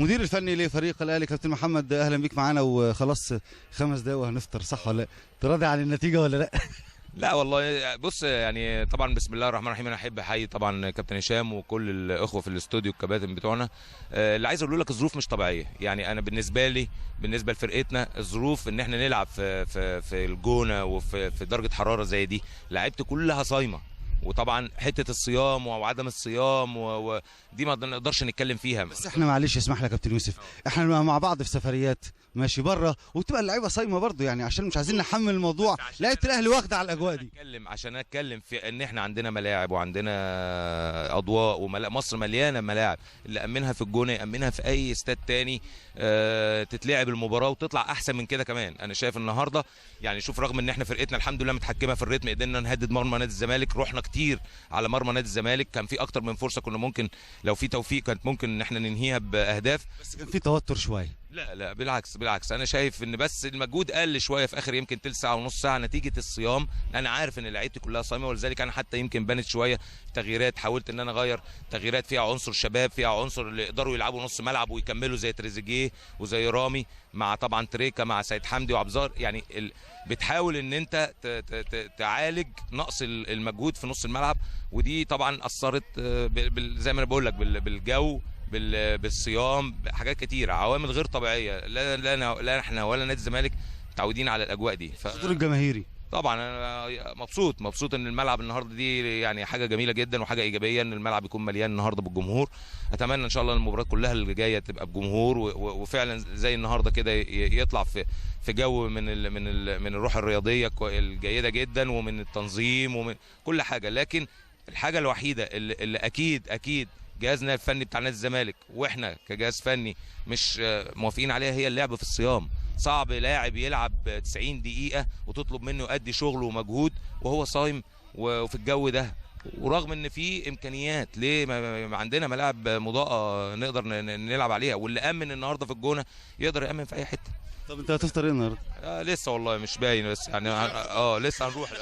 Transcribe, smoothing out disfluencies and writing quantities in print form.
مدير الفني لفريق الاهلي كابتن محمد، اهلا بيك معانا. وخلاص 5 دقايق وهنفطر، صح ولا لا؟ تراضي عن النتيجه ولا لا؟ لا والله، بص يعني طبعا بسم الله الرحمن الرحيم. انا احب احيي طبعا كابتن هشام وكل الاخوه في الاستوديو الكباتن بتوعنا. اللي عايز اقول لك الظروف مش طبيعيه، يعني انا بالنسبه لي بالنسبه لفرقتنا الظروف ان احنا نلعب في الجونه وفي درجه حراره زي دي، لعيبتي كلها صايمه. وطبعا حته الصيام وعدم الصيام ودي ما نقدرش نتكلم فيها. بس احنا معلش اسمح لي يا كابتن يوسف، احنا مع بعض في سفريات ماشي بره وبتبقى اللعيبه صايمه برضه، يعني عشان مش عايزين نحمل الموضوع. لعيبه الاهلي واخده على الاجواء دي. عشان اتكلم في ان احنا عندنا ملاعب وعندنا اضواء مصر مليانه ملاعب، اللي امنها في الجونه يامنها في اي استاد تاني. تتلعب المباراه وتطلع احسن من كده كمان. انا شايف النهارده يعني شوف، رغم ان احنا فرقتنا الحمد لله متحكمه في الريتم، قدرنا نهدد مرمى نادي الزمالك، رحنا كتير على مرمى نادي الزمالك، كان في اكتر من فرصه كنا ممكن لو في توفيق كانت ممكن ان احنا ننهيها باهداف. بس كان في توتر شويه. لا بالعكس انا شايف ان بس المجهود قل شويه في اخر يمكن تلت ساعه ونص ساعه نتيجه الصيام. انا عارف ان لعيبتي كلها صايمه، ولذلك انا حتى يمكن بانت شويه تغييرات، حاولت ان انا اغير تغييرات فيها عنصر شباب، فيها عنصر اللي يقدروا يلعبوا نص ملعب ويكملوا زي تريزيجيه وزي رامي، مع طبعا تريكا مع سيد حمدي وعبزار. يعني بتحاول ان انت تعالج نقص المجهود في نص الملعب، ودي طبعا اثرت زي ما انا بقول لك بالجو، بالصيام، حاجات كتيره، عوامل غير طبيعيه. لا احنا ولا نادي الزمالك متعودين على الاجواء دي. الحضور الجماهيري طبعا انا مبسوط ان الملعب النهارده دي يعني حاجه جميله جدا وحاجه ايجابيه ان الملعب يكون مليان النهارده بالجمهور. اتمنى ان شاء الله المباريات كلها اللي جايه تبقى بجمهور، وفعلا زي النهارده كده يطلع في جو من الروح الرياضيه الجيده جدا، ومن التنظيم ومن كل حاجه. لكن الحاجه الوحيده اللي اكيد جهازنا الفني بتاع نادي الزمالك واحنا كجهاز فني مش موافقين عليها هي اللعب في الصيام. صعب لاعب يلعب 90 دقيقة وتطلب منه يؤدي شغل ومجهود وهو صايم وفي الجو ده، ورغم ان في امكانيات. ليه ما عندنا ملاعب مضاءة نقدر نلعب عليها، واللي امن النهارده في الجونة يقدر يامن في اي حتة. طب انت هتفطر ايه النهارده؟ لسه والله مش باين، بس يعني لسه هنروح